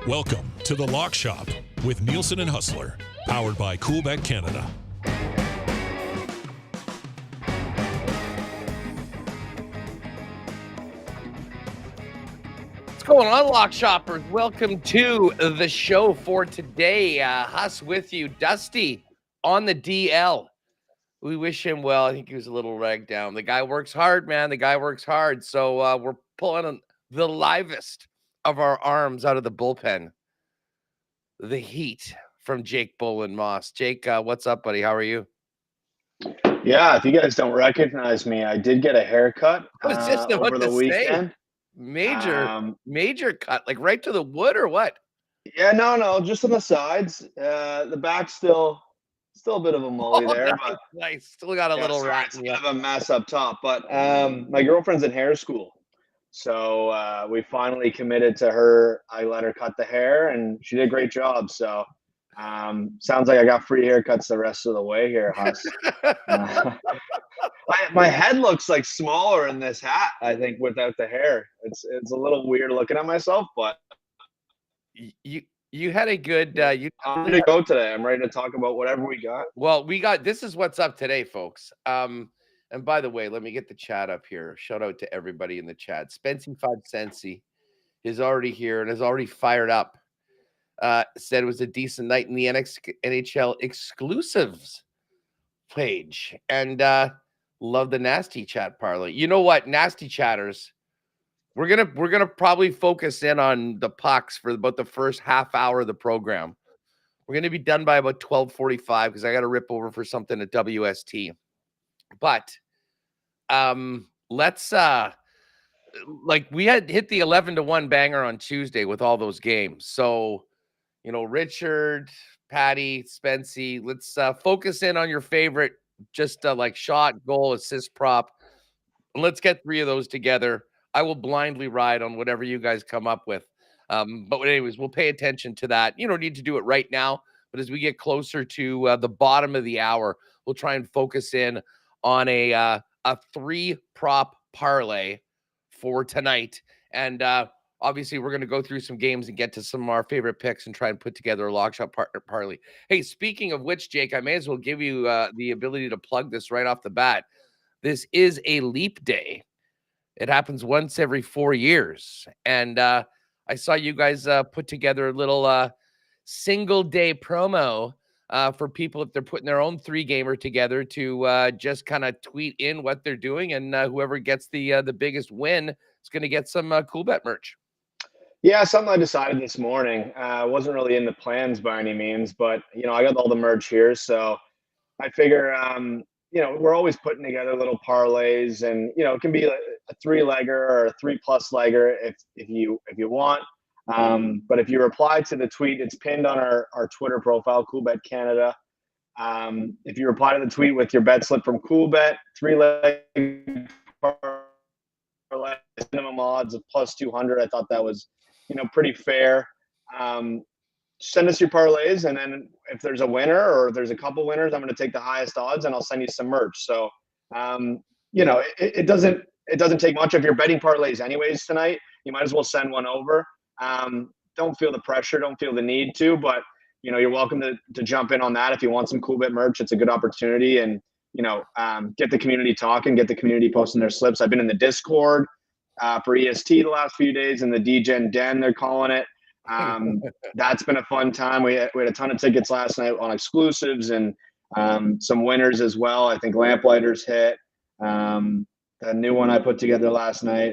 Welcome to The Lock Shop with Nielsen and Hustler, powered by Coolbet Canada. What's going on, Lock Shoppers? Welcome to the show for today. Huss with you, Dusty on the DL. We wish him well. I think he was a little ragged down. The guy works hard, man. The guy works hard. So we're pulling the livest of our arms out of the bullpen. The heat from Jake Boland-Moss. Jake, what's up, buddy? How are you? Yeah, if you guys don't recognize me, I did get a haircut I was just about over the to say, weekend. Major cut, like right to the wood or what? Yeah, no, just on the sides. The back's still a bit of a mully there, but Nice. Still got a little rat. it's a bit of a mess up top. But my girlfriend's in hair school, so we finally committed to her. I let her cut the hair, and she did a great job. So sounds like I got free haircuts the rest of the way here, Huss. My head looks like smaller in this hat, I think, without the hair. It's a little weird looking at myself, but you had a good I'm ready to go today. I'm ready to talk about whatever we got. Well, this is what's up today, folks. And by the way, let me get the chat up here. Shout out to everybody in the chat. Spency 5 Centsy is already here and is already fired up. Said it was a decent night in the NHL exclusives page. And love the nasty chat parlay. You know what, nasty chatters? We're gonna probably focus in on the pucks for about the first half hour of the program. We're gonna be done by about 12:45 because I got to rip over for something at WST. But let's like we had hit the 11-1 banger on Tuesday with all those games. So Richard, Patty, Spency, let's focus in on your favorite. Just like shot, goal, assist, prop. Let's get 3 of those together. I will blindly ride on whatever you guys come up with. But anyways, we'll pay attention to that. You don't need to do it right now, but as we get closer to the bottom of the hour, we'll try and focus in on a 3-prop parlay for tonight. And obviously, we're going to go through some games and get to some of our favorite picks and try and put together a lock shop parlay. Hey, speaking of which, Jake, I may as well give you the ability to plug this right off the bat. This is a leap day. It happens once every 4 years. And I saw you guys put together a little single day promo for people if they're putting their own 3-gamer together to just kind of tweet in what they're doing. And whoever gets the biggest win is going to get some Coolbet merch. Yeah, something I decided this morning. Wasn't really in the plans by any means, but I got all the merch here, so I figure we're always putting together little parlays, and it can be a 3-legger or a 3+ legger if you want. But if you reply to the tweet, it's pinned on our Twitter profile, Coolbet Canada. If you reply to the tweet with your bet slip from Coolbet, 3-leg parlay, minimum odds of +200. I thought that was pretty fair. Send us your parlays, and then if there's a winner or if there's a couple winners, I'm going to take the highest odds and I'll send you some merch. So it doesn't take much. If you're betting parlays anyways tonight, you might as well send one over. Don't feel the pressure, don't feel the need to, but you're welcome to jump in on that if you want some Coolbet merch. It's a good opportunity, and get the community talking, get the community posting their slips. I've been in the Discord for EST the last few days, in the DGen Den, they're calling it. That's been a fun time. We had a ton of tickets last night on exclusives and some winners as well. I think Lamplighters hit. The new one I put together last night,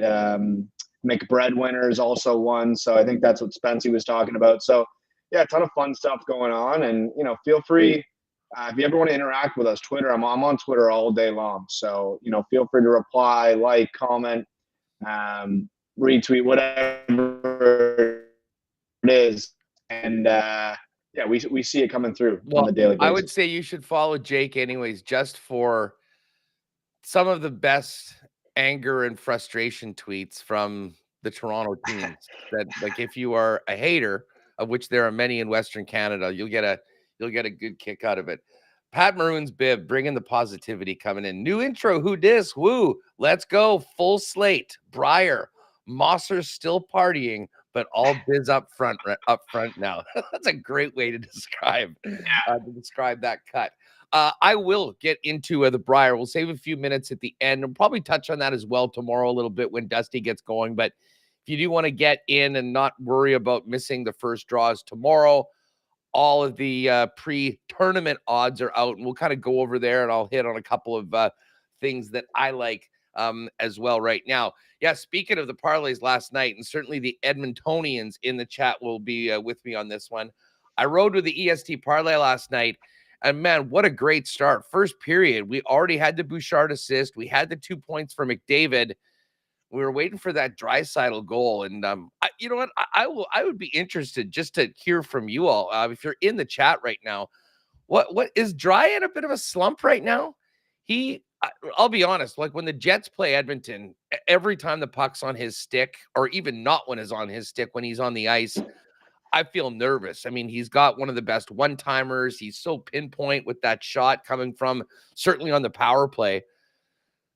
McBread winners also won. So I think that's what Spency was talking about. So yeah, a ton of fun stuff going on. And feel free if you ever want to interact with us. Twitter, I'm on Twitter all day long. So feel free to reply, like, comment, retweet, whatever it is, and we see it coming through on the daily basis. I would say you should follow Jake anyways, just for some of the best anger and frustration tweets from the Toronto teams. That, like, if you are a hater, of which there are many in Western Canada, you'll get a good kick out of it. Pat Maroon's bib, bringing the positivity coming in. New intro, who dis? Woo! Let's go. Full slate. Briar. Mosser's still partying. but all biz up front now. That's a great way to describe that cut. I will get into the Briar. We'll save a few minutes at the end and probably touch on that as well tomorrow a little bit when Dusty gets going. But if you do want to get in and not worry about missing the first draws tomorrow, all of the pre-tournament odds are out, and we'll kind of go over there, and I'll hit on a couple of things that I like as well right now. Yeah, speaking of the parlays last night, and certainly the Edmontonians in the chat will be with me on this one. I rode with the EST parlay last night, and man, what a great start. First period, we already had the Bouchard assist. We had the 2 points for McDavid. We were waiting for that Draisaitl goal, and you know what? I would be interested just to hear from you all. If you're in the chat right now, what is Dry in a bit of a slump right now? I'll be honest, like when the Jets play Edmonton, every time the puck's on his stick, or even not when it's on his stick, when he's on the ice, I feel nervous. I mean, he's got one of the best one-timers. He's so pinpoint with that shot coming from certainly on the power play.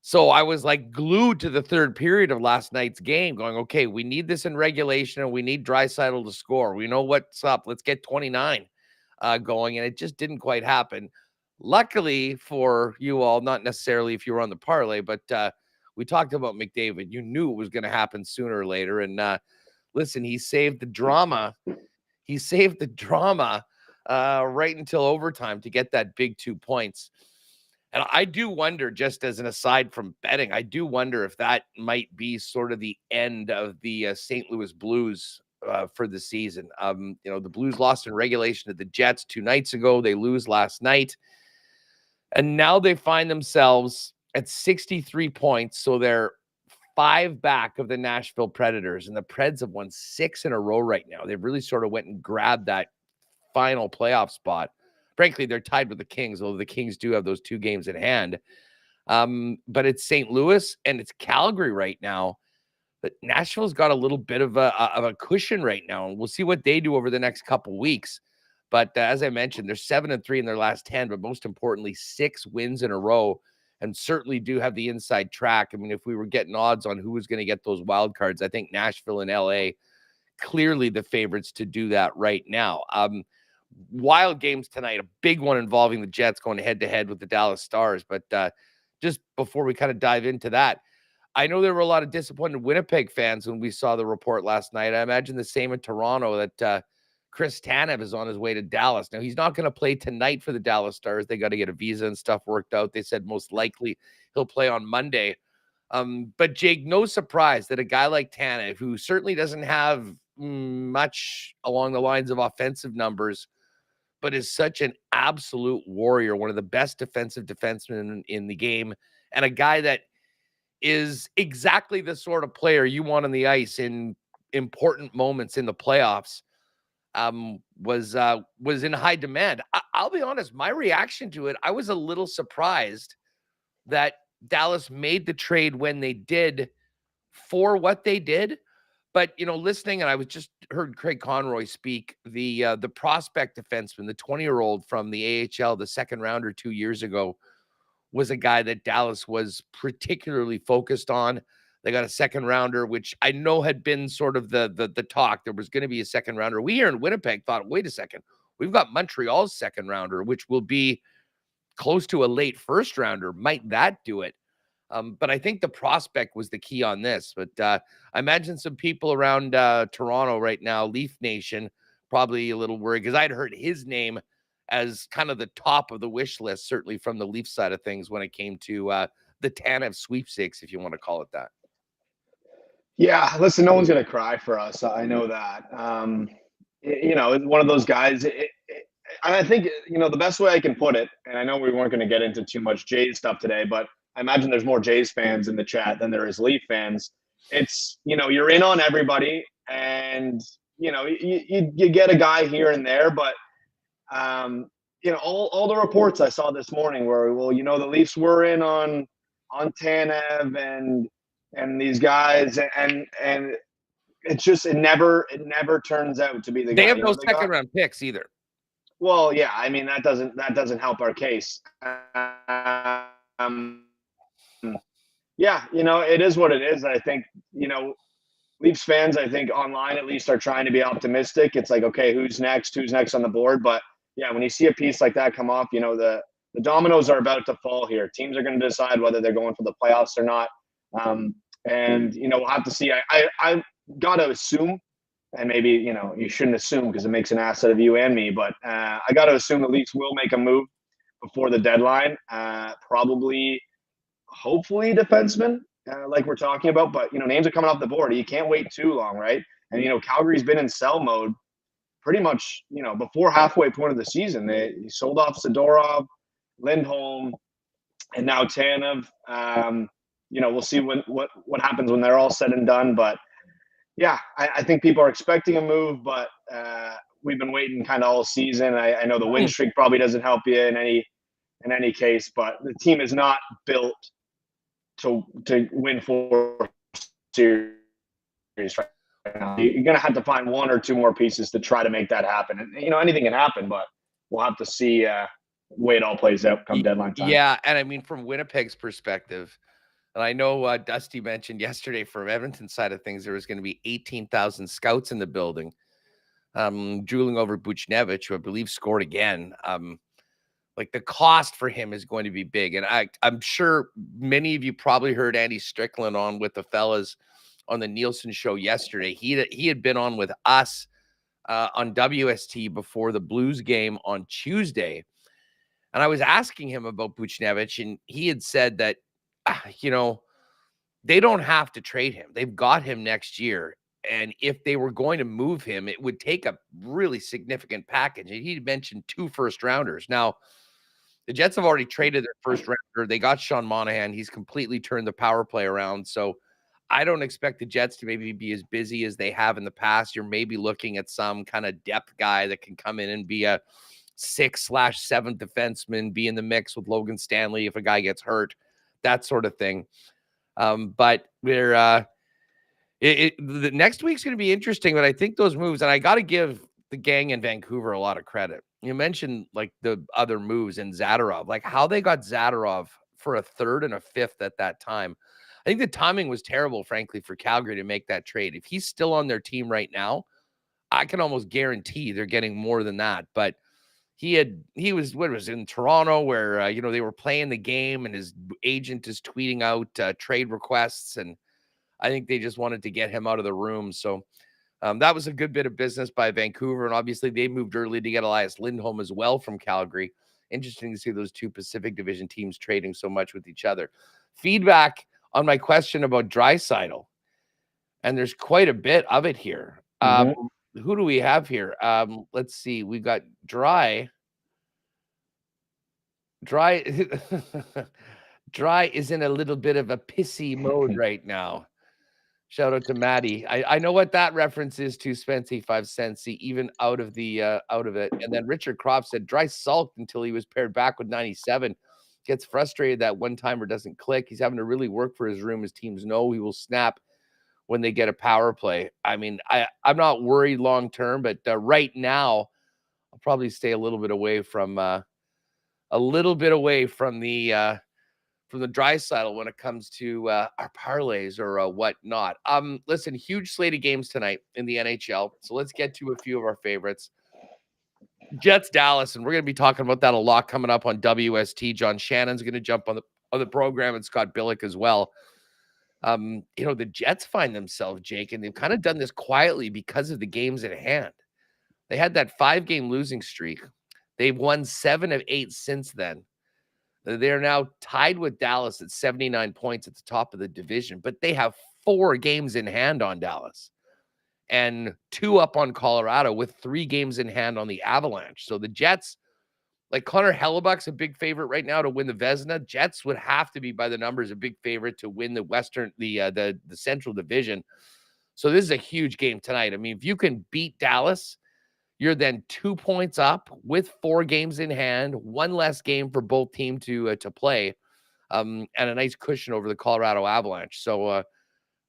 So I was like glued to the third period of last night's game going, okay, we need this in regulation and we need Draisaitl to score. We know what's up. Let's get 29 going. And it just didn't quite happen. Luckily for you all, not necessarily if you were on the parlay, but we talked about McDavid. You knew it was going to happen sooner or later. And listen, he saved the drama. He saved the drama right until overtime to get that big 2 points. And I do wonder, just as an aside from betting, I do wonder if that might be sort of the end of the St. Louis Blues for the season. You know, the Blues lost in regulation to the Jets 2 nights ago. They lose last night. And now they find themselves at 63 points. So they're 5 back of the Nashville Predators. And the Preds have won 6 in a row right now. They've really sort of went and grabbed that final playoff spot. Frankly, they're tied with the Kings, although the Kings do have those 2 games in hand. But it's St. Louis and it's Calgary right now. But Nashville's got a little bit of a cushion right now, and we'll see what they do over the next couple weeks. But as I mentioned, they're 7-3 in their last 10, but most importantly, 6 wins in a row, and certainly do have the inside track. I mean, if we were getting odds on who was going to get those wild cards, I think Nashville and LA clearly the favorites to do that right now. Wild games tonight, a big one involving the Jets going head-to-head with the Dallas Stars. But just before we kind of dive into that, I know there were a lot of disappointed Winnipeg fans when we saw the report last night. I imagine the same in Toronto, that Chris Tanev is on his way to Dallas. Now, he's not going to play tonight for the Dallas Stars. They got to get a visa and stuff worked out. They said most likely he'll play on Monday. But Jake, no surprise that a guy like Tanev, who certainly doesn't have much along the lines of offensive numbers, but is such an absolute warrior, one of the best defensive defensemen in the game, and a guy that is exactly the sort of player you want on the ice in important moments in the playoffs, was in high demand. I'll be honest, my reaction to it, I was a little surprised that Dallas made the trade when they did for what they did. But, you know, listening, and I was just heard Craig Conroy speak, the prospect defenseman, the 20-year-old from the AHL, the second rounder 2 years ago, was a guy that Dallas was particularly focused on. They got a second rounder, which I know had been sort of the talk. There was going to be a second rounder. We here in Winnipeg thought, wait a second, we've got Montreal's second rounder, which will be close to a late first rounder. Might that do it? But I think the prospect was the key on this. But I imagine some people around Toronto right now, Leaf Nation, probably a little worried because I'd heard his name as kind of the top of the wish list, certainly from the Leaf side of things when it came to the Tanev sweepstakes, if you want to call it that. Yeah, listen, no one's going to cry for us. I know that. You know, it's one of those guys. And I think, you know, the best way I can put it, and I know we weren't going to get into too much Jays stuff today, but I imagine there's more Jays fans in the chat than there is Leaf fans. It's, you know, you're in on everybody, and, you know, you get a guy here and there, but, you know, all the reports I saw this morning were, well, you know, the Leafs were in on Tanev and these guys, and it's just it never turns out to be the guy. They have no second round picks either. Well, yeah, I mean that doesn't help our case. Yeah, you know, it is what it is. I think, you know, Leafs fans, I think online at least, are trying to be optimistic. It's like, okay, who's next? Who's next on the board? But yeah, when you see a piece like that come off, the dominoes are about to fall here. Teams are going to decide whether they're going for the playoffs or not. And we'll have to see. I got to assume, and maybe you shouldn't assume because it makes an asset of you and me, but I got to assume the Leafs will make a move before the deadline. Probably, hopefully, defenseman, like we're talking about. But names are coming off the board. You can't wait too long, right? And Calgary's been in sell mode pretty much, before halfway point of the season. They sold off Zadorov, Lindholm, and now Tanev. We'll see what happens when they're all said and done. But yeah, I think people are expecting a move, but we've been waiting kind of all season. I know the win streak probably doesn't help you in any case, but the team is not built to win 4 series right now. You're going to have to find 1 or 2 more pieces to try to make that happen. And anything can happen, but we'll have to see way it all plays out come deadline time. Yeah, and I mean, from Winnipeg's perspective, and I know Dusty mentioned yesterday from Edmonton's side of things, there was going to be 18,000 scouts in the building, drooling over Buchnevich, who I believe scored again. Like, the cost for him is going to be big. And I'm sure many of you probably heard Andy Strickland on with the fellas on the Nielsen show yesterday. He had been on with us on WST before the Blues game on Tuesday. And I was asking him about Buchnevich, and he had said that, they don't have to trade him. They've got him next year. And if they were going to move him, it would take a really significant package. And he mentioned 2 first-rounders. Now, the Jets have already traded their first-rounder. They got Sean Monahan. He's completely turned the power play around. So I don't expect the Jets to maybe be as busy as they have in the past. You're maybe looking at some kind of depth guy that can come in and be a 6/7 defenseman, be in the mix with Logan Stanley if a guy gets hurt, that sort of thing. But we're the next week's going to be interesting. But I think those moves, and I got to give the gang in Vancouver a lot of credit. You mentioned like the other moves in Zadorov, like how they got Zadorov for a 3rd and a 5th at that time. I think the timing was terrible, frankly, for Calgary to make that trade. If he's still on their team right now, I can almost guarantee they're getting more than that. But he was in Toronto where, they were playing the game and his agent is tweeting out trade requests. And I think they just wanted to get him out of the room. So that was a good bit of business by Vancouver. And obviously they moved early to get Elias Lindholm as well from Calgary. Interesting to see those 2 Pacific Division teams trading so much with each other. Feedback on my question about Draisaitl. And there's quite a bit of it here. Who do we have here? Let's see. We've got Dry. Dry is in a little bit of a pissy mode right now. Shout out to Maddie. I know what that reference is to, Spency 5 cents, even out of it. And then Richard Croft said Dry sulked until he was paired back with 97. Gets frustrated that one-timer doesn't click. He's having to really work for his room. His teams know he will snap when they get a power play. I mean, I'm not worried long term, but right now, I'll probably stay a little bit away from the Draisaitl when it comes to our parlays or whatnot. Listen, huge slate of games tonight in the NHL. So let's get to a few of our favorites. Jets, Dallas, and we're going to be talking about that a lot coming up on WST. John Shannon's going to jump on the program, and Scott Billick as well. The Jets find themselves, Jake, and they've kind of done this quietly because of the games at hand. They had that 5-game losing streak. They've won 7 of 8 since then. They're now tied with Dallas at 79 points at the top of the division, but they have 4 games in hand on Dallas and 2 up on Colorado with 3 games in hand on the Avalanche. So the Jets, like Connor Hellebuck's a big favorite right now to win the Vezina. Jets would have to be by the numbers a big favorite to win the Central Division. So this is a huge game tonight. I mean, if you can beat Dallas, you're then 2 points up with 4 games in hand, 1 less game for both teams to play, and a nice cushion over the Colorado Avalanche. So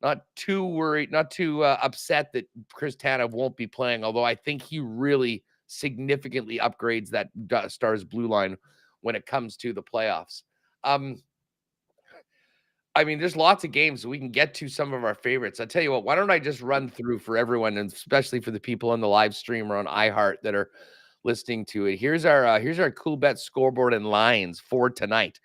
not too worried, not too upset that Chris Tanev won't be playing, although I think he really significantly upgrades that Stars blue line when it comes to the playoffs. I mean, there's lots of games we can get to some of our favorites. I'll tell you what, why don't I just run through for everyone, and especially for the people on the live stream or on iHeart that are listening to it. Here's our cool bet scoreboard and lines for tonight.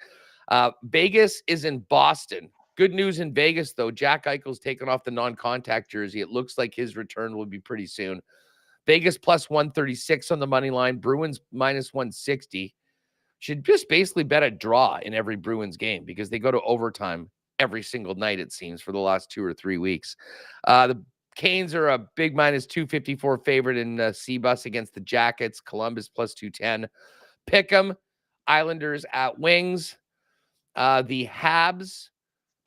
Vegas is in Boston. Good news in Vegas, though. Jack Eichel's taken off the non-contact jersey. It looks like his return will be pretty soon. Vegas plus 136 on the money line. Bruins minus 160. Should just basically bet a draw in every Bruins game because they go to overtime every single night, it seems, for the last 2 or 3 weeks. The Canes are a big minus 254 favorite in C-Bus against the Jackets. Columbus plus 210. Pick'em, Islanders at Wings. The Habs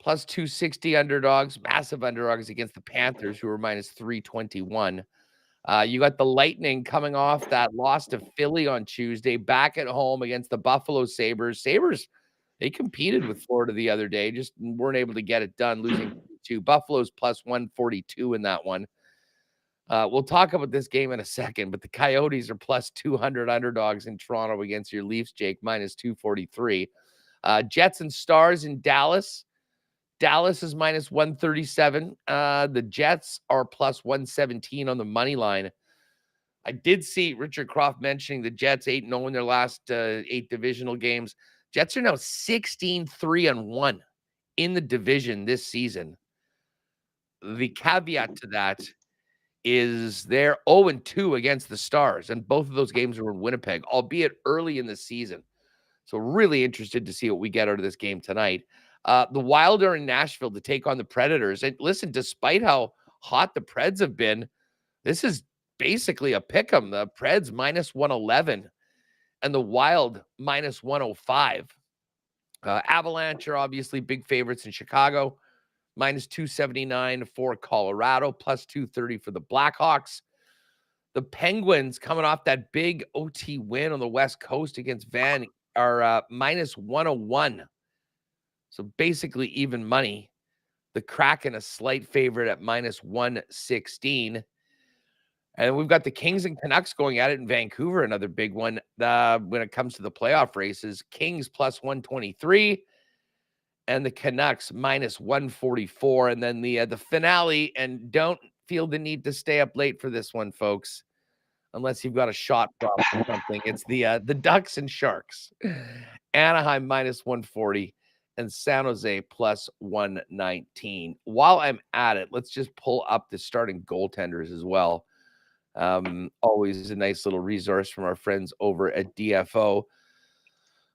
plus 260 underdogs, massive underdogs against the Panthers, who are minus 321. You got the Lightning coming off that loss to Philly on Tuesday, back at home against the Buffalo Sabres. Sabres, they competed with Florida the other day, just weren't able to get it done, losing to Buffalo's plus 142 in that one. We'll talk about this game in a second, but the Coyotes are plus 200 underdogs in Toronto against your Leafs, Jake, minus 243. Jets and Stars in Dallas. Dallas is minus 137. The Jets are plus 117 on the money line. I did see Richard Croft mentioning the Jets 8-0 in their last 8 divisional games. Jets are now 16-3-1 in the division this season. The caveat to that is they're 0-2 against the Stars, and both of those games were in Winnipeg, albeit early in the season. So really interested to see what we get out of this game tonight. The Wild are in Nashville to take on the Predators. And listen, despite how hot the Preds have been, this is basically a pick 'em. The Preds minus 111 and the Wild minus 105. Avalanche are obviously big favorites in Chicago, minus 279 for Colorado, plus 230 for the Blackhawks. The Penguins, coming off that big OT win on the West Coast against Van, are minus 101. So basically even money. The Kraken, a slight favorite at minus 116. And we've got the Kings and Canucks going at it in Vancouver, another big one when it comes to the playoff races. Kings plus 123 and the Canucks minus 144. And then the finale, and don't feel the need to stay up late for this one, folks, unless you've got a shot prop or something. It's the Ducks and Sharks. Anaheim minus 140 and San Jose plus 119. While I'm at it, let's just pull up the starting goaltenders as well. Always a nice little resource from our friends over at DFO.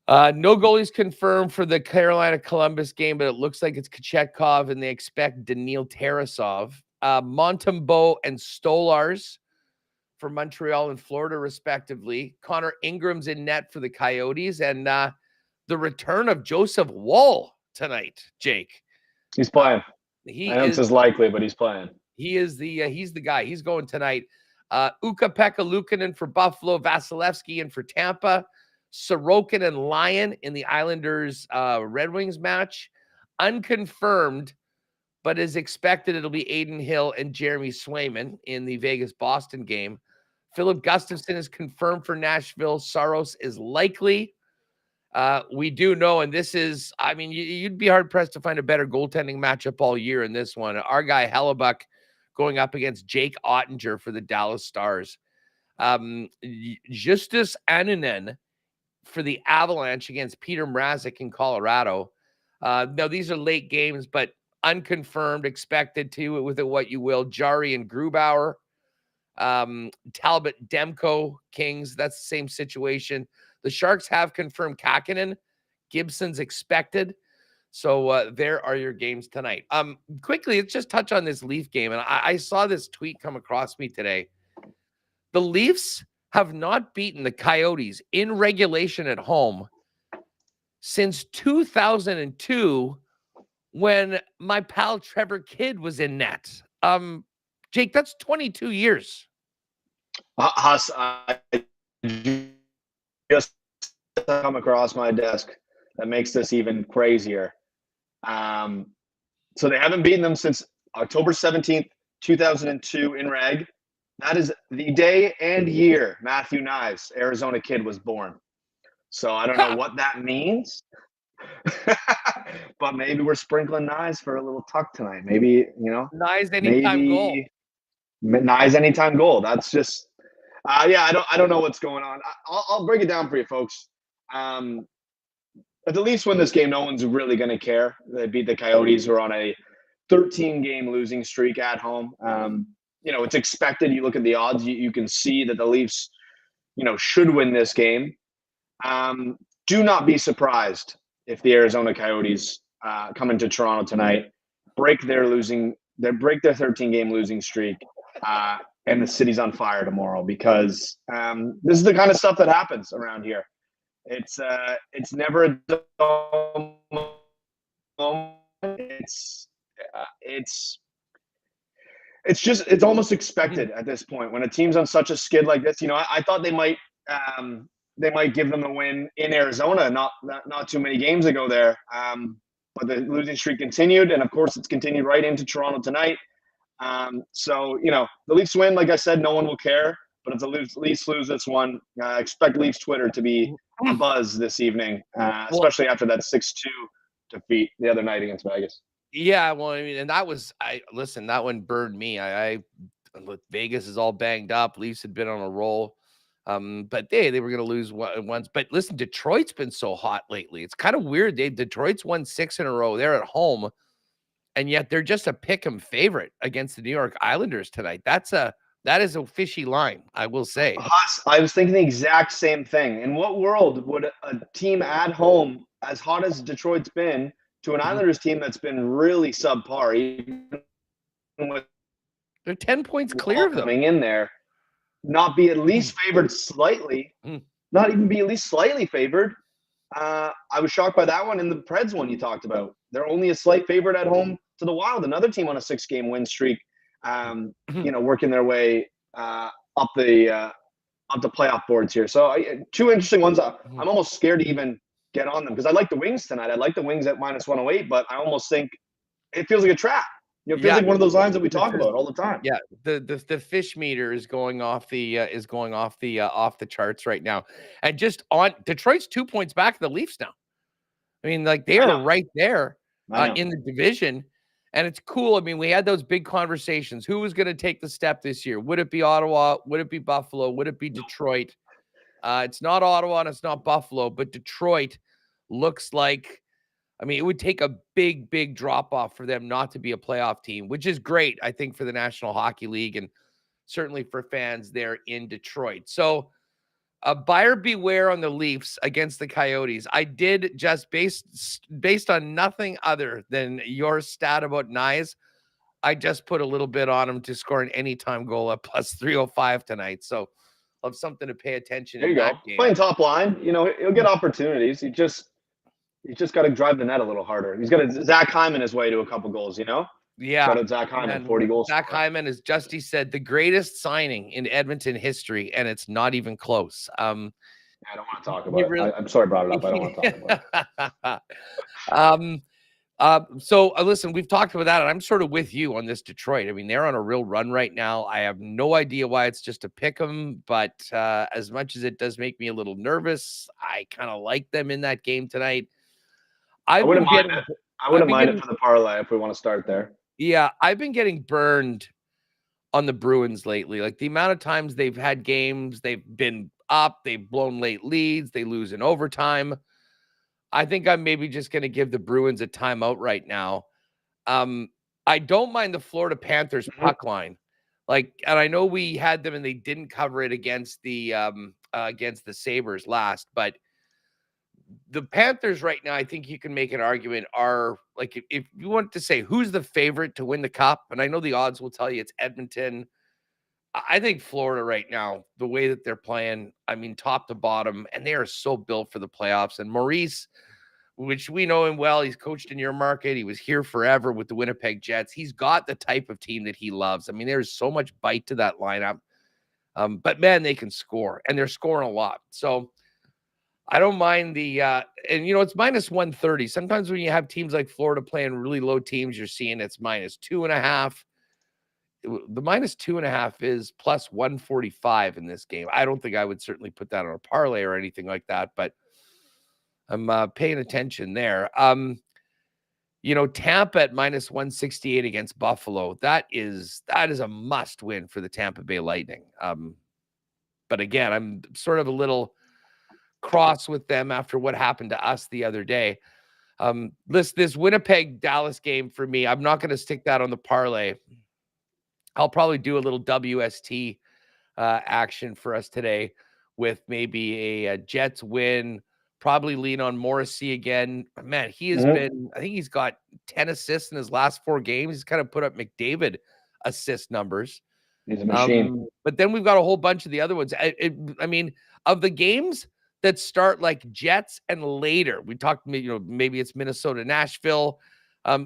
No goalies confirmed for the Carolina-Columbus game, but it looks like it's Kochetkov, and they expect Daniil Tarasov. Montembeault and Stolars for Montreal and Florida, respectively. Connor Ingram's in net for the Coyotes, and the return of Joseph Woll tonight, Jake. He's playing. I know it's likely, but he's playing. He's the guy. He's going tonight. Ukko-Pekka Luukkonen for Buffalo, Vasilevsky in for Tampa, Sorokin and Lyon in the Islanders Red Wings match. Unconfirmed, but is expected it'll be Aiden Hill and Jeremy Swayman in the Vegas-Boston game. Philip Gustafson is confirmed for Nashville. Saros is likely. We do know, and this is, I mean, you'd be hard-pressed to find a better goaltending matchup all year in this one. Our guy, Hellebuck, going up against Jake Ottinger for the Dallas Stars. Justus Annunen for the Avalanche against Peter Mrazek in Colorado. Now, these are late games, but unconfirmed, expected to, with it what you will. Jari and Grubauer. Talbot, Demko, Kings, that's the same situation. The Sharks have confirmed Kakinen. Gibson's expected. So there are your games tonight. Quickly, let's just touch on this Leaf game. And I saw this tweet come across me today. The Leafs have not beaten the Coyotes in regulation at home since 2002 when my pal Trevor Kidd was in net. Jake, that's 22 years. Huss, I just come across my desk that makes this even crazier. So they haven't beaten them since October 17th, 2002 in reg. That is the day and year Matthew Knies, Arizona Kid, was born. So I don't know what that means, But maybe we're sprinkling Nyes for a little tuck tonight. Maybe, Nice anytime goal. Nyes anytime goal. That's just, yeah, I don't know what's going on. I'll break it down for you folks. If the Leafs win this game, no one's really going to care. They beat the Coyotes, who are on a 13-game losing streak at home. It's expected. You look at the odds, you can see that the Leafs, should win this game. Do not be surprised if the Arizona Coyotes come into Toronto tonight, break their 13-game losing streak, and the city's on fire tomorrow, because this is the kind of stuff that happens around here. It's never a dull moment. It's almost expected at this point when a team's on such a skid like this. I thought they might give them the win in Arizona not too many games ago there, but the losing streak continued, and of course it's continued right into Toronto tonight. So the Leafs win, like I said, no one will care. But if the Leafs lose this one, expect Leafs Twitter to be a buzz this evening, especially after that 6-2 defeat the other night against Vegas. Yeah, well, I mean, and that one burned me. Vegas is all banged up. Leafs had been on a roll, but they were going to lose once. But listen, Detroit's been so hot lately. It's kind of weird. Detroit's won 6 in a row. They're at home, and yet they're just a pick'em favorite against the New York Islanders tonight. That is a fishy line, I will say. I was thinking the exact same thing. In what world would a team at home, as hot as Detroit's been, to an Islanders team that's been really subpar, even with they're 10 points clear of them coming in there, not be at least favored slightly, not even be at least slightly favored? I was shocked by that one. And the Preds one you talked about, they're only a slight favorite at home to the Wild, another team on a 6-game win streak. Working their way up the playoff boards here. So two interesting ones. I'm almost scared to even get on them because I like the Wings tonight. I like the Wings at -108, but I almost think it feels like a trap. It feels like one of those lines that we talk about all the time. Yeah, the fish meter is going off the off the charts right now, and just on Detroit's 2 points back of the Leafs now. I mean, like they are right there in the division. And it's cool. I mean, we had those big conversations. Who was going to take the step this year? Would it be Ottawa? Would it be Buffalo? Would it be Detroit? It's not Ottawa and it's not Buffalo, but Detroit looks like, I mean, it would take a big, big drop off for them not to be a playoff team, which is great, I think, for the National Hockey League and certainly for fans there in Detroit. So, buyer beware on the Leafs against the Coyotes. I did just based on nothing other than your stat about Nyes. I just put a little bit on him to score an anytime goal at +305 tonight. So I'll have something to pay attention to. There you go. Game. Playing top line, he'll get opportunities. He just got to drive the net a little harder. He's got Zach Hyman his way to a couple goals, Yeah. Shout out Zach Hyman, 40 goals. Zach Hyman is, Justy said, the greatest signing in Edmonton history, and it's not even close. I don't want to talk about it. I'm sorry I brought it up. I don't want to talk about it. So listen, we've talked about that, and I'm sort of with you on this Detroit. I mean, they're on a real run right now. I have no idea why it's just a pick 'em, but as much as it does make me a little nervous, I kind of like them in that game tonight. I wouldn't mind it. I wouldn't mind it for the parlay if we want to start there. Yeah, I've been getting burned on the Bruins lately. Like the amount of times they've had games, they've been up, they've blown late leads, they lose in overtime. I think I'm maybe just going to give the Bruins a timeout right now. I don't mind the Florida Panthers puck line. And I know we had them and they didn't cover it against the Sabres last, but the Panthers right now, I think you can make an argument are like, if you want to say who's the favorite to win the cup, and I know the odds will tell you it's Edmonton. I think Florida right now, the way that they're playing, I mean, top to bottom, and they are so built for the playoffs. And Maurice, which we know him well, he's coached in your market. He was here forever with the Winnipeg Jets. He's got the type of team that he loves. I mean, there's so much bite to that lineup. But man, they can score, and they're scoring a lot. So I don't mind the and it's -130. Sometimes when you have teams like Florida playing really low teams, you're seeing it's -2.5. The -2.5 is +145 in this game. I don't think I would certainly put that on a parlay or anything like that, but I'm paying attention there. Tampa at minus 168 against Buffalo. That is a must win for the Tampa Bay Lightning. But again, I'm sort of a little cross with them after what happened to us the other day. This Winnipeg Dallas game for me, I'm not going to stick that on the parlay. I'll probably do a little WST action for us today with maybe a Jets win. Probably lean on Morrissey again. Man, he has been, I think he's got 10 assists in his last 4 games. He's kind of put up McDavid assist numbers. He's a machine. But then we've got a whole bunch of the other ones. I mean, of the games that start like Jets and later, we talked, maybe it's Minnesota, Nashville.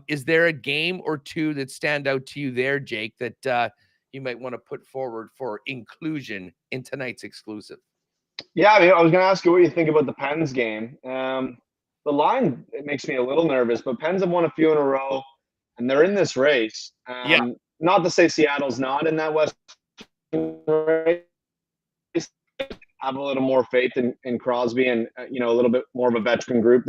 Is there a game or two that stand out to you there, Jake, that you might want to put forward for inclusion in tonight's exclusive? Yeah, I was going to ask you what you think about the Pens game. The line, it makes me a little nervous, but Pens have won a few in a row, and they're in this race. Not to say Seattle's not in that West race. Have a little more faith in Crosby and a little bit more of a veteran group.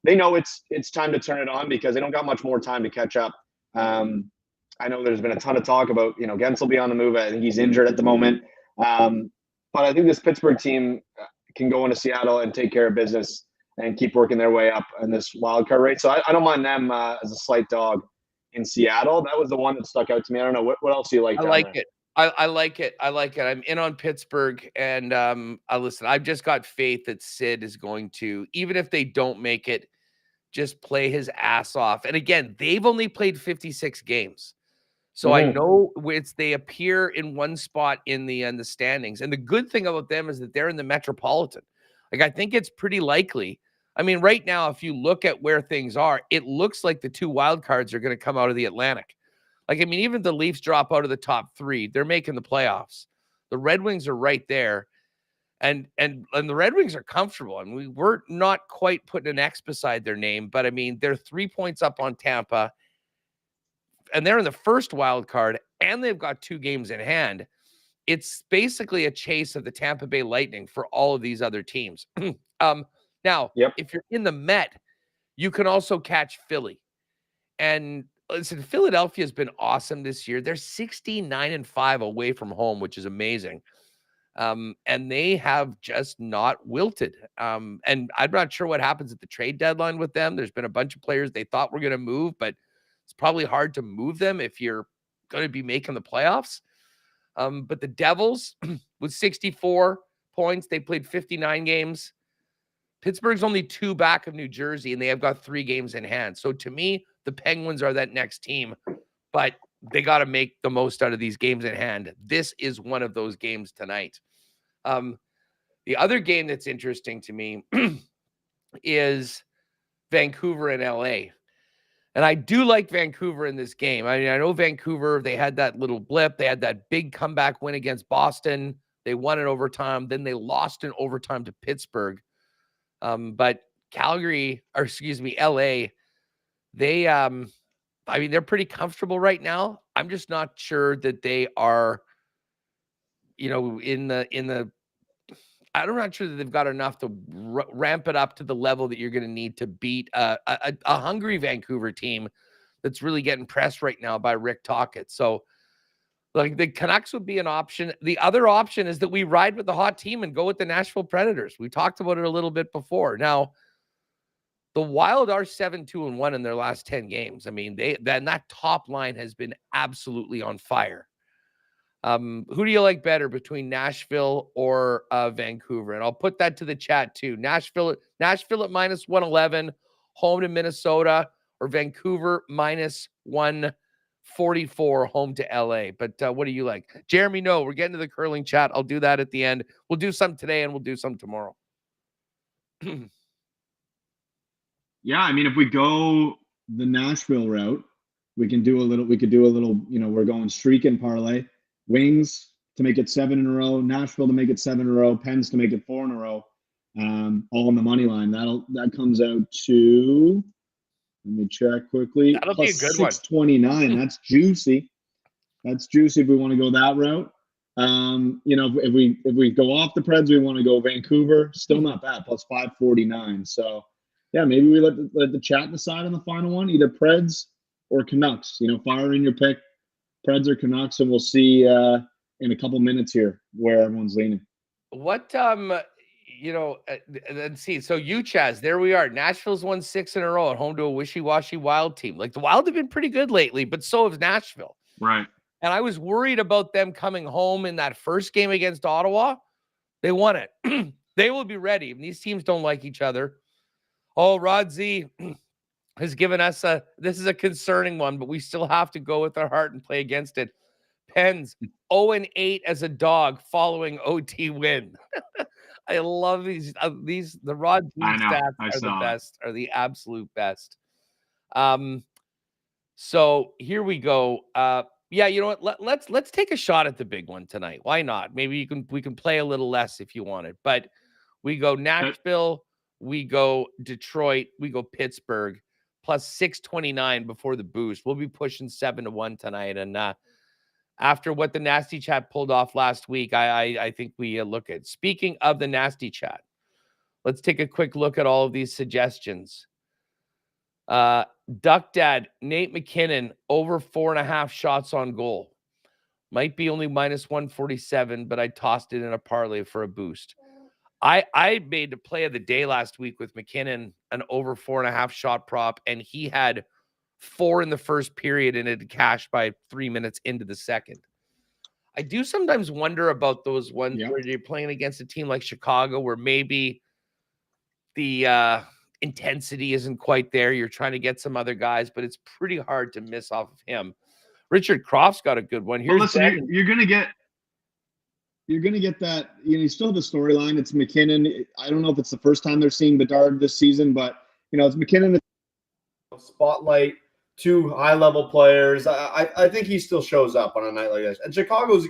They know it's time to turn it on because they don't got much more time to catch up. I know there's been a ton of talk about Gensel will be on the move. I think he's injured at the moment. But I think this Pittsburgh team can go into Seattle and take care of business and keep working their way up in this wild card race. So I don't mind them as a slight dog in Seattle. That was the one that stuck out to me. I don't know what else do you like. I like it. I like it. I'm in on Pittsburgh, and listen. I've just got faith that Sid is going to, even if they don't make it, just play his ass off. And again, they've only played 56 games. So I know they appear in one spot in the standings. And the good thing about them is that they're in the Metropolitan. Like, I think it's pretty likely. I mean, right now, if you look at where things are, it looks like the 2 wild cards are going to come out of the Atlantic. Like, I mean, even if the Leafs drop out of the top 3, they're making the playoffs. The Red Wings are right there. And the Red Wings are comfortable. I mean, we're not quite putting an X beside their name, but I mean, they're 3 points up on Tampa. And they're in the first wild card, and they've got 2 games in hand. It's basically a chase of the Tampa Bay Lightning for all of these other teams. Now, if you're in the Met, you can also catch Philly. And listen, Philadelphia has been awesome this year. They're 69-5 away from home, which is amazing. And they have just not wilted. And I'm not sure what happens at the trade deadline with them. There's been a bunch of players they thought were going to move, but it's probably hard to move them if you're going to be making the playoffs. But the Devils with 64 points, they played 59 games. Pittsburgh's only 2 back of New Jersey, and they have got 3 games in hand. So to me, the Penguins are that next team, but they got to make the most out of these games in hand. This is one of those games tonight. The other game that's interesting to me is Vancouver and LA. And I do like Vancouver in this game. I mean, I know Vancouver, they had that little blip. They had that big comeback win against Boston. They won in overtime. Then they lost in overtime to Pittsburgh. But LA, they're pretty comfortable right now. I'm just not sure that they are, I'm not sure that they've got enough to ramp it up to the level that you're going to need to beat a hungry Vancouver team that's really getting pressed right now by Rick Tocchet. So, like, the Canucks would be an option. The other option is that we ride with the hot team and go with the Nashville Predators. We talked about it a little bit before. Now, the Wild are 7-2-1 in their last 10 games. I mean, that top line has been absolutely on fire. Who do you like better between Nashville or Vancouver? And I'll put that to the chat too. Nashville at minus 111, home to Minnesota, or Vancouver minus 144, home to LA. But what do you like? Jeremy, no, we're getting to the curling chat. I'll do that at the end. We'll do some today and we'll do some tomorrow. Yeah, I mean, if we go the Nashville route, we could do a little, we're going streak and parlay. Wings to make it 7 in a row, Nashville to make it 7 in a row, Pens to make it 4 in a row, all on the money line. That comes out to, let me check quickly. That'll plus be a good 629. That's juicy. That's juicy if we want to go that route. If we go off the Preds, we want to go Vancouver. Still not bad, plus 549. So yeah, maybe we let the chat decide on the final one, either Preds or Canucks. Fire in your pick, Preds or Canucks, and we'll see in a couple minutes here where everyone's leaning. What let's see. So Chaz, there we are. Nashville's won 6 in a row at home to a wishy-washy Wild team. Like the Wild have been pretty good lately, but so has Nashville. Right. And I was worried about them coming home in that first game against Ottawa. They won it. They will be ready. These teams don't like each other. Oh, Rod Z has given us this is a concerning one, but we still have to go with our heart and play against it. Pens 0-8 as a dog following OT win. I love these. The Rod Z stats are the best, are the absolute best. So here we go. Yeah, you know what? Let's take a shot at the big one tonight. Why not? Maybe we can play a little less if you want it. But we go Nashville, we go Detroit, we go Pittsburgh, plus 629 before the boost. We'll be pushing 7-1 tonight. And after what the Nasty Chat pulled off last week, I think we look at. Speaking of the Nasty Chat, let's take a quick look at all of these suggestions. Duck Dad, Nate McKinnon, over 4.5 shots on goal. Might be only minus 147, but I tossed it in a parlay for a boost. I made the play of the day last week with McKinnon, an over 4.5 shot prop, and he had 4 in the first period and it cashed by 3 minutes into the second. I do sometimes wonder about those ones where you're playing against a team like Chicago, where maybe the intensity isn't quite there. You're trying to get some other guys, but it's pretty hard to miss off of him. Richard Croft's got a good one. Here's listen, you're gonna get that. You still have the storyline. It's McKinnon. I don't know if it's the first time they're seeing Bedard this season, but it's McKinnon. Spotlight 2 high-level players. I think he still shows up on a night like this. And Chicago's,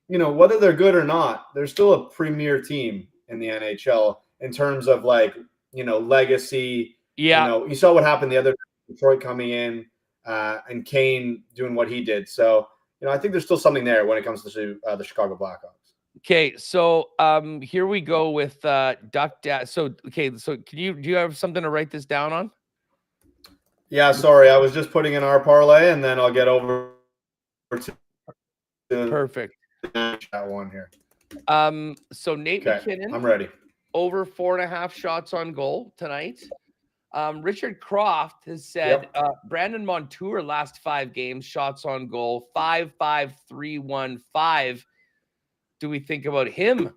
whether they're good or not, they're still a premier team in the NHL in terms of legacy. Yeah. You saw what happened the other day, Detroit coming in and Kane doing what he did. So, I think there's still something there when it comes to the Chicago Blackhawks. Okay, so here we go with Duck Dad. So do you have something to write this down on? Yeah, sorry, I was just putting in our parlay, and then I'll get over to perfect that one here. So Nate McKinnon, I'm ready. Over 4.5 shots on goal tonight. Richard Croft has said Brandon Montour last 5 games, shots on goal 5.5-3-1-5. Do we think about him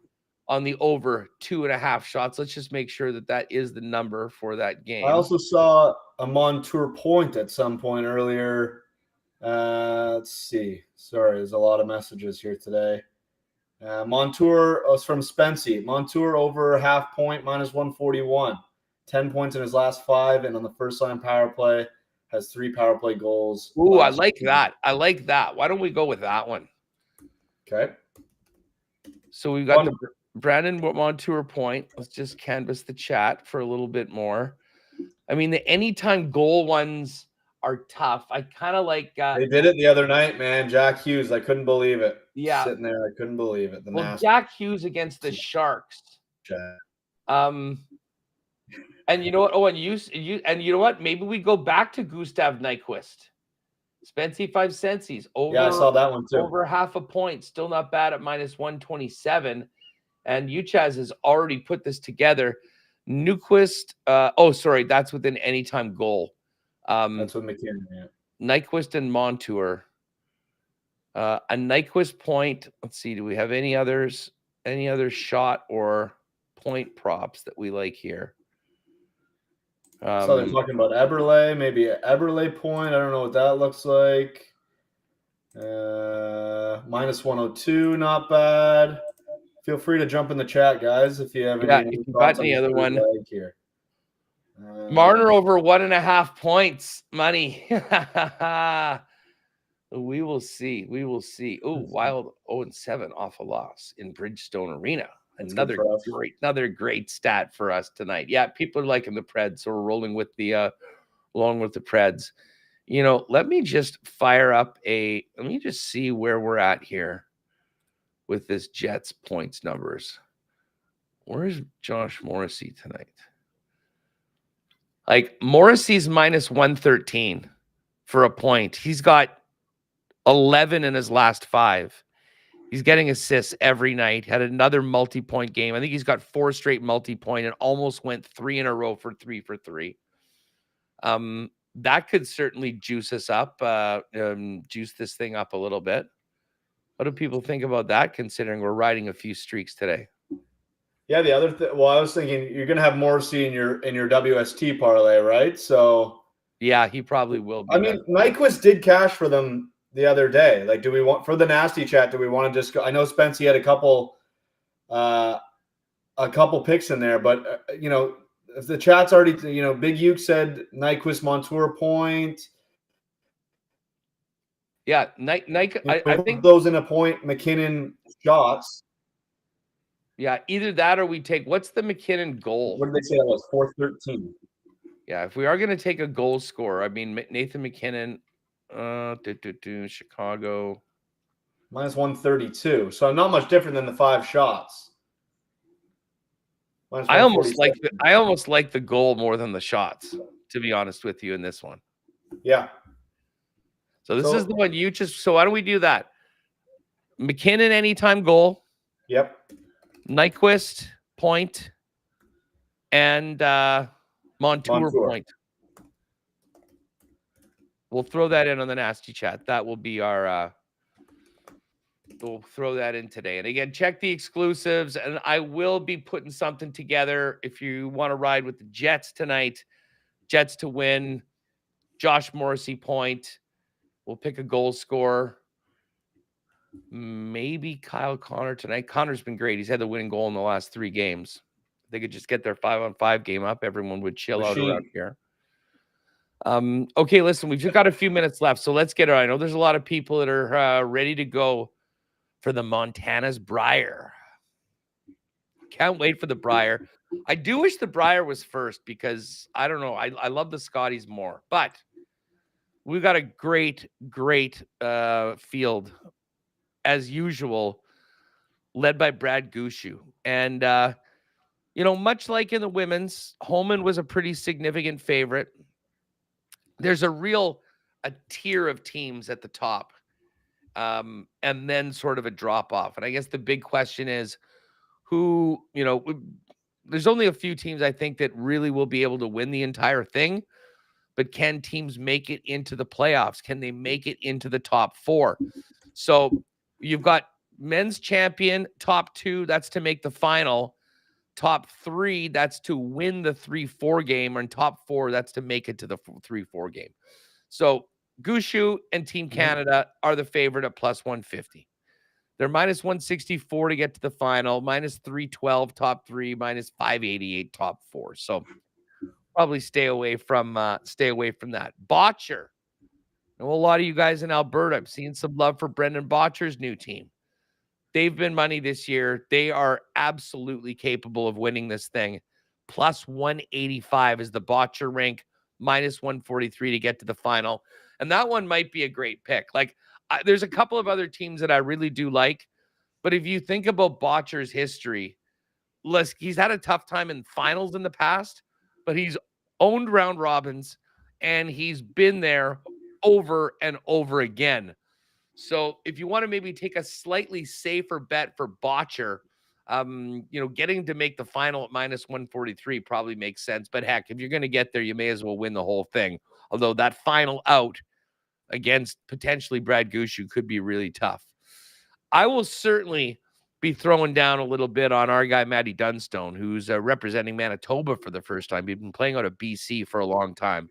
on the over 2.5 shots? Let's just make sure that is the number for that game. I also saw a Montour point at some point earlier. Let's see. Sorry, there's a lot of messages here today. Montour was from Spency. Montour over half point, minus 141. 10 points in his last 5, and on the first line power play has 3 power play goals. Ooh, I like that. I like that. Why don't we go with that one? Okay. So we've got the Brandon Montour point. Let's just canvas the chat for a little bit more. I mean, the anytime goal ones are tough. I kind of like. They did it the other night, man. Jack Hughes. I couldn't believe it. Yeah. Sitting there, I couldn't believe it. Jack Hughes against the Sharks. Jack. And you know what? Oh, and you know what? Maybe we go back to Gustav Nyquist. Spency 5 centsies. I saw that one too. Over half a point. Still not bad at minus 127. And Uchaz has already put this together. Nyquist. That's with an anytime goal. That's with McKinnon. Yeah. Nyquist and Montour. A Nyquist point. Let's see. Do we have any others? Any other shot or point props that we like here? So they're talking about Eberle, maybe an Eberle point. I don't know what that looks like. Minus 102, not bad. Feel free to jump in the chat, guys, if you have any other one here. Marner over 1.5 points. Money. We will see. We will see. Oh, Wild 0-7 off a loss in Bridgestone Arena. Another great stat for us tonight. Yeah, people are liking the Preds, so we're rolling with the along with the Preds. Let me just fire up let me just see where we're at here with this Jets points numbers. Where's Josh Morrissey tonight? Like Morrissey's minus 113 for a point. He's got 11 in his last 5. He's getting assists every night. Had another multi-point game. I think he's got 4 straight multi-point and almost went 3 in a row for 3 for 3. That could certainly juice us up, juice this thing up a little bit. What do people think about that, considering we're riding a few streaks today? Yeah, the other well, I was thinking you're gonna have Morrissey in your WST parlay, right? So yeah, he probably will be. I mean, Nyquist did cash for them the other day. Like, do we want for the nasty chat? Do we want to just go? I know Spency had a couple picks in there, but if the chat's already, Big Uke said Nyquist Montour point. Yeah, Nike. I think those in a point. McKinnon shots. Yeah, either that or we take what's the McKinnon goal? What did they say that was? 413. Yeah, if we are going to take a goal scorer, I mean Nathan McKinnon, Chicago minus 132. So not much different than the 5 shots. I almost like the goal more than the shots, to be honest with you, in this one. Yeah. So this is the one you just. So why don't we do that? McKinnon anytime goal. Yep. Nyquist point and Montour point. We'll throw that in on the nasty chat. That will be our we'll throw that in today. And again, check the exclusives, and I will be putting something together if you want to ride with the Jets tonight. Jets to win, Josh Morrissey point. We'll pick a goal scorer. Maybe Kyle Connor tonight. Connor's been great. He's had the winning goal in the last 3 games. If they could just get their 5-on-5 game up, everyone would chill out around here. Okay, listen, we've just got a few minutes left, so let's get it. I know there's a lot of people that are ready to go for the Montana's Briar. Can't wait for the Briar. I do wish the Briar was first because, I don't know, I love the Scotties more. But we've got a great field, as usual, led by Brad Gushu. And, much like in the women's, Holman was a pretty significant favorite. There's a tier of teams at the top, and then sort of a drop off. And I guess the big question is who, there's only a few teams I think that really will be able to win the entire thing, but can teams make it into the playoffs? Can they make it into the top 4? So you've got men's champion, top 2, that's to make the final. Top 3, that's to win the 3-4 game, and top 4, that's to make it to the 3-4 game. So Gushu and Team Canada are the favorite at plus 150. They're minus 164 to get to the final, minus 312 top 3, minus 588 top 4. So probably stay away from that. Botcher. I know a lot of you guys in Alberta, I'm seeing some love for Brendan Botcher's new team. They've been money this year. They are absolutely capable of winning this thing. Plus 185 is the Botcher rank, minus 143 to get to the final. And that one might be a great pick. Like, there's a couple of other teams that I really do like. But if you think about Botcher's history, he's had a tough time in finals in the past, but he's owned round robins, and he's been there over and over again. So if you want to maybe take a slightly safer bet for Botcher, getting to make the final at minus 143 probably makes sense. But heck, if you're going to get there, you may as well win the whole thing. Although that final out against potentially Brad Gushu could be really tough. I will certainly be throwing down a little bit on our guy, Matty Dunstone, who's representing Manitoba for the first time. He's been playing out of BC for a long time.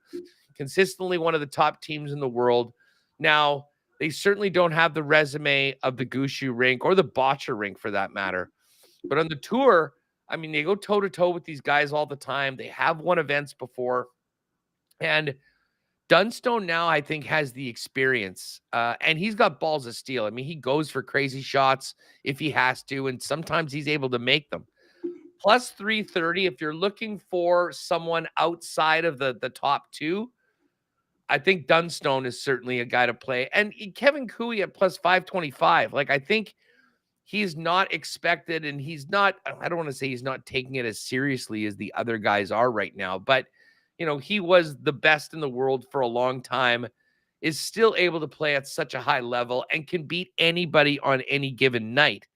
Consistently one of the top teams in the world. Now, they certainly don't have the resume of the Gushu rink or the Botcher rink for that matter. But on the tour, I mean, they go toe-to-toe with these guys all the time. They have won events before. And Dunstone now, I think, has the experience. And he's got balls of steel. I mean, he goes for crazy shots if he has to, and sometimes he's able to make them. Plus 330, if you're looking for someone outside of the top 2, I think Dunstone is certainly a guy to play. And Kevin Cooey at plus 525. Like, I think he's not expected, and he's not, I don't want to say he's not taking it as seriously as the other guys are right now, but he was the best in the world for a long time, is still able to play at such a high level and can beat anybody on any given night.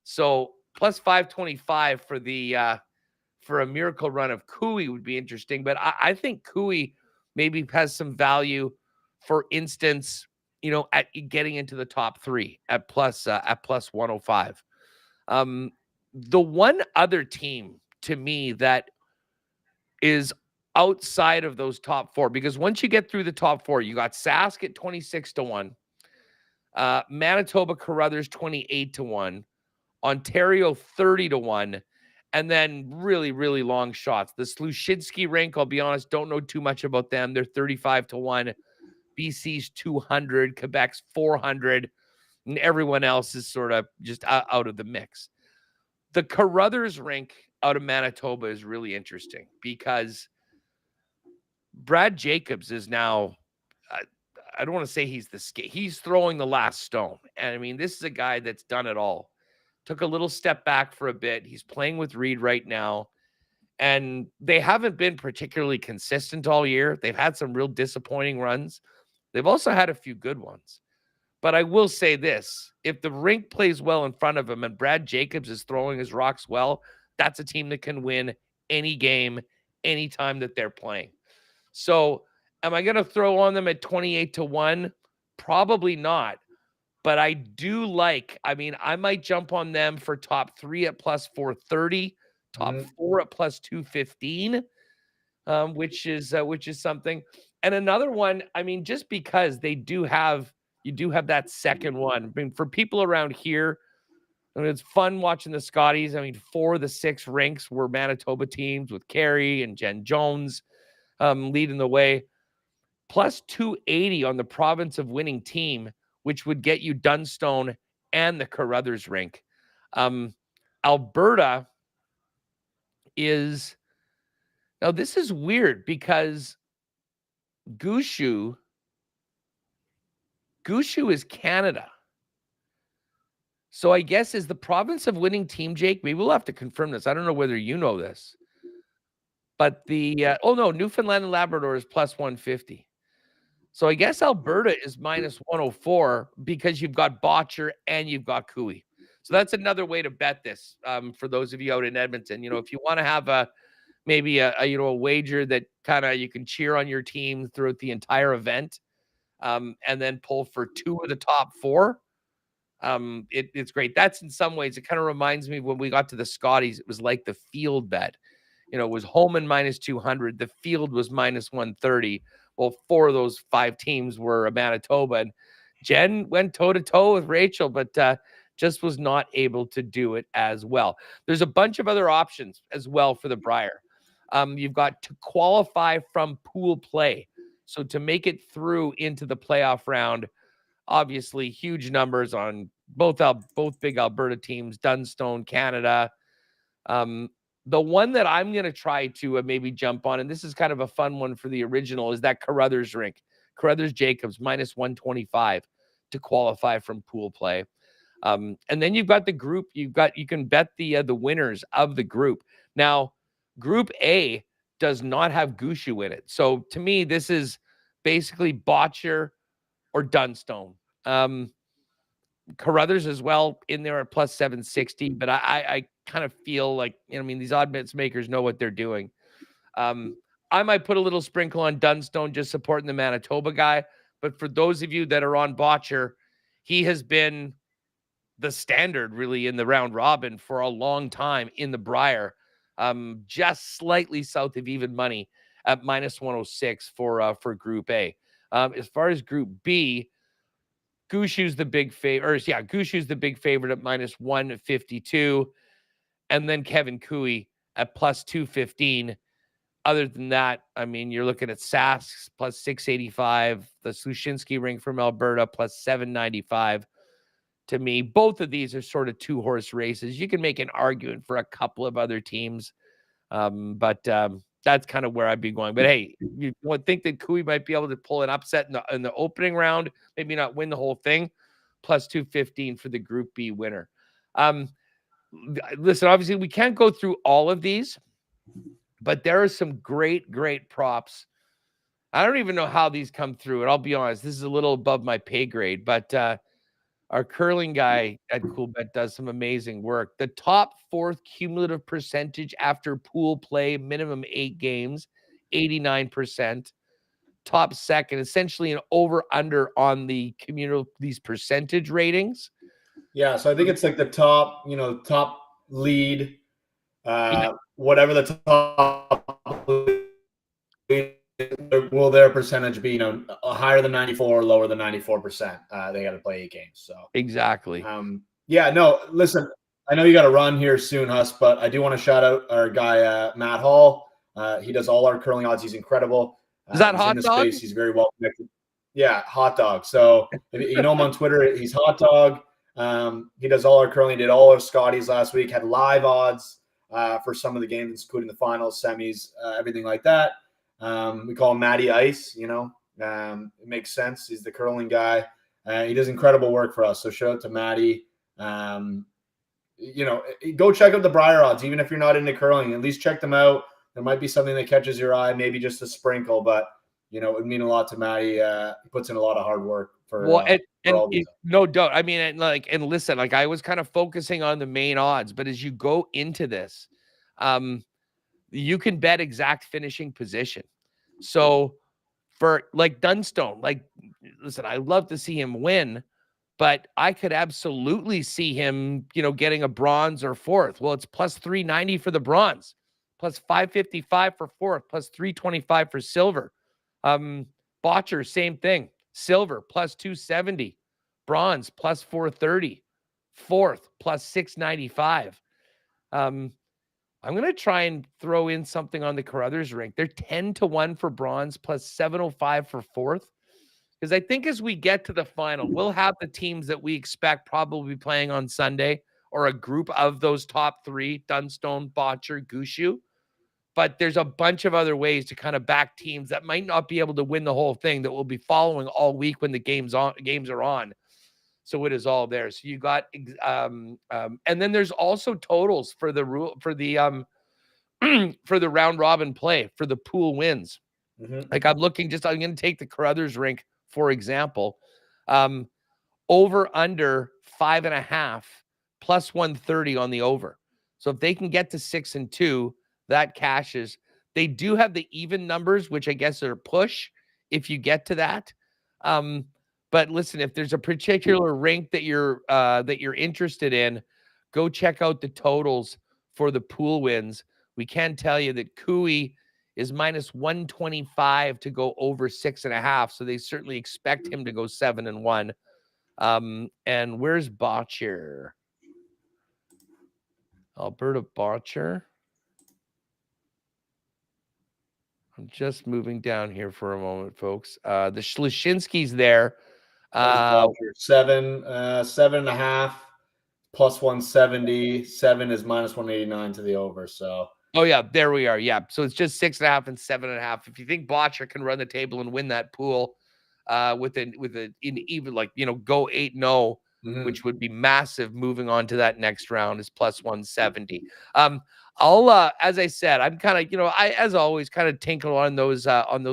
So plus 525 for a miracle run of Cooey would be interesting. But I think Cooey maybe has some value, for instance, at getting into the top 3 at plus 105. The one other team to me that is outside of those top 4, because once you get through the top 4, you got Sask at 26-1, Manitoba Carruthers 28-1, Ontario 30-1, and then really, really long shots. The Slushitsky rink, I'll be honest, don't know too much about them. They're 35-1. BC's 200, Quebec's 400, and everyone else is sort of just out of the mix. The Carruthers rink out of Manitoba is really interesting because Brad Jacobs is now, I don't want to say he's throwing the last stone. And I mean, this is a guy that's done it all. Took a little step back for a bit. He's playing with Reed right now. And they haven't been particularly consistent all year. They've had some real disappointing runs. They've also had a few good ones. But I will say this, if the rink plays well in front of him and Brad Jacobs is throwing his rocks well, that's a team that can win any game, anytime that they're playing. So am I going to throw on them at 28-1? Probably not. But I do I might jump on them for top 3 at plus 430, top 4 at plus 215, which is something. And another one, just because you do have that second one. For people around here, it's fun watching the Scotties. 4 of the 6 rinks were Manitoba teams with Carey and Jen Jones leading the way. Plus 280 on the province of winning team, which would get you Dunstone and the Carruthers rink. Alberta is... Now, this is weird because Gushu is Canada. So I guess is the province of winning team, Jake? Maybe we'll have to confirm this. I don't know whether you know this. But Newfoundland and Labrador is plus 150. So I guess Alberta is minus 104 because you've got Botcher and you've got Cooey. So that's another way to bet this for those of you out in Edmonton. If you want to have a wager that kind of you can cheer on your team throughout the entire event and then pull for 2 of the top 4. It's great. That's in some ways, it kind of reminds me when we got to the Scotties, it was like the field bet. It was Holman minus 200. The field was minus 130. Well, 4 of those 5 teams were Manitoba. And Jen went toe-to-toe with Rachel, but just was not able to do it as well. There's a bunch of other options as well for the Brier. You've got to qualify from pool play. So to make it through into the playoff round, obviously huge numbers on both big Alberta teams, Dunstone, Canada. The one that I'm going to try to maybe jump on, and this is kind of a fun one for the original, is that Carruthers rink. Carruthers Jacobs minus 125 to qualify from pool play. And then you've got the group. You can bet the winners of the group. Now, Group A does not have Gushu in it. So to me, this is basically Botcher or Dunstone. Carruthers as well in there at plus 760, but I kind of feel like, these odd bets makers know what they're doing. I might put a little sprinkle on Dunstone, just supporting the Manitoba guy. But for those of you that are on Botcher, he has been the standard really in the round robin for a long time in the Brier, just slightly south of even money at minus 106 for Group A. As far as Group B, Gushu's the big favorite. Gushu's the big favorite at minus 152. And then Kevin Cooey at plus 215. Other than that, you're looking at Sask plus 685, the Slushitsky rink from Alberta plus 795. To me, both of these are sort of 2-horse races. You can make an argument for a couple of other teams, but that's kind of where I'd be going. But hey, you would think that Cooey might be able to pull an upset in the opening round, maybe not win the whole thing, plus 215 for the Group B winner. Listen, obviously we can't go through all of these, But there are some great props. I don't even know how these come through. And I'll be honest, this is a little above my pay grade, but our curling guy at CoolBet does some amazing work. The top 4th cumulative percentage after pool play, minimum 8 games, 89%. Top 2nd, essentially an over-under on the these percentage ratings. Yeah, so I think it's like the top, top lead, whatever the top lead, will their percentage be, higher than 94 or lower than 94%? They got to play 8 games. So exactly. Yeah, no, listen, I know you got to run here soon, Huss, but I do want to shout out our guy, Matt Hall. He does all our curling odds. He's incredible. Is that he's Hot in the Dog? space. He's very well connected. Yeah, Hot Dog. So if you know him on Twitter, he's Hot Dog. He does all our curling. Did all our Scotties last week. Had live odds for some of the games, including the finals, semis, everything like that. We call him Matty Ice. It makes sense. He's the curling guy. He does incredible work for us. So shout out to Matty. Go check out the Briar odds, even if you're not into curling. At least check them out. There might be something that catches your eye, maybe just a sprinkle, but it would mean a lot to Matty. He puts in a lot of hard work for all these. No doubt. I mean, and listen, I was kind of focusing on the main odds, but as you go into this, you can bet exact finishing position. So for Dunstone, listen, I love to see him win, but I could absolutely see him, getting a bronze or 4th. Well, it's plus 390 for the bronze, plus 555 for 4th, plus 325 for silver. Botcher, same thing. Silver, plus 270. Bronze, plus 430. 4th, plus 695. I'm going to try and throw in something on the Carruthers rink. They're 10-1 for bronze, plus 705 for 4th. Because I think as we get to the final, we'll have the teams that we expect probably playing on Sunday, or a group of those top 3, Dunstone, Botcher, Gushu. But there's a bunch of other ways to kind of back teams that might not be able to win the whole thing that we'll be following all week when the games are on. So it is all there. So you got, and then there's also totals for the for the round robin play for the pool wins. Mm-hmm. I'm going to take the Carruthers rink, for example, over under 5.5 plus 130 on the over. So if they can get to 6-2, that cashes. They do have the even numbers, which I guess are push if you get to that. But listen, if there's a particular rink that you're interested in, go check out the totals for the pool wins. We can tell you that Cooey is minus 125 to go over 6.5. So they certainly expect him to go 7-1. And where's Botcher? Alberta Botcher. I'm just moving down here for a moment, folks. The Schlashinsky's there. 7.5 plus 170. 7 is minus 189 to the over. So. Oh yeah, there we are. Yeah, so it's just 6.5 and 7.5. If you think Botcher can run the table and win that pool, with an even go 8-0, which would be massive. Moving on to that next round is plus 170. I'll as I said, I'm kind of I as always kind of tinkle on those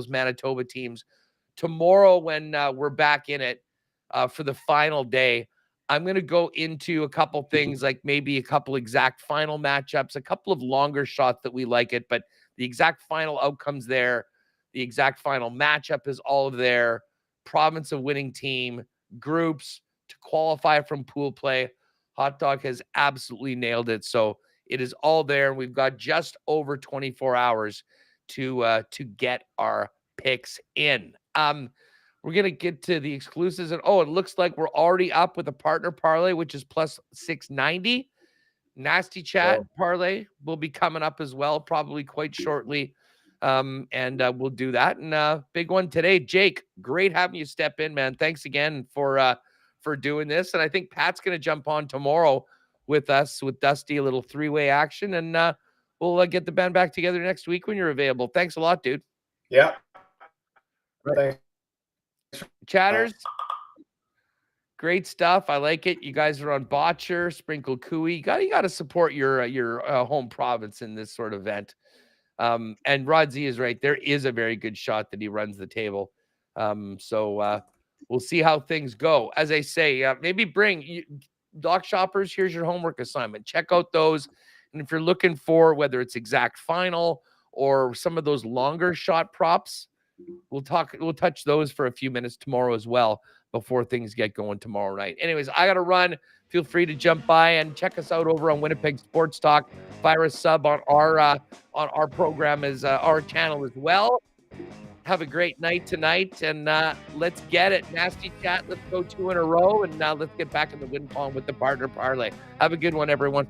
Manitoba teams. Tomorrow when we're back in it for the final day, I'm going to go into a couple things, like maybe a couple exact final matchups, a couple of longer shots that we like it, but the exact final outcomes there, the exact final matchup is all there. Province of winning team, groups to qualify from pool play. Hot Dog has absolutely nailed it. So it is all there. We've got just over 24 hours to get our picks in. We're going to get to the exclusives. And, it looks like we're already up with a partner parlay, which is plus 690. Nasty Chat parlay will be coming up as well, probably quite shortly. And we'll do that. And big one today. Jake, great having you step in, man. Thanks again for doing this. And I think Pat's going to jump on tomorrow with us, with Dusty, a little 3-way action. And we'll get the band back together next week when you're available. Thanks a lot, dude. Yeah. Thanks. Chatters, great stuff. I like it. You guys are on Botcher, Sprinkle Cooey. You got to support your home province in this sort of event. And Rod Z is right. There is a very good shot that he runs the table. So we'll see how things go. As I say, maybe bring Doc Shoppers. Here's your homework assignment. Check out those. And if you're looking for whether it's exact final or some of those longer shot props, we'll touch those for a few minutes tomorrow as well before things get going tomorrow night. Anyways, I got to run. Feel free to jump by and check us out over on Winnipeg Sports Talk. Fire a sub on our program as our channel as well. Have a great night tonight, and let's get it. Nasty Chat, let's go 2 in a row, and now let's get back in the win column with the partner parlay. Have a good one, everyone.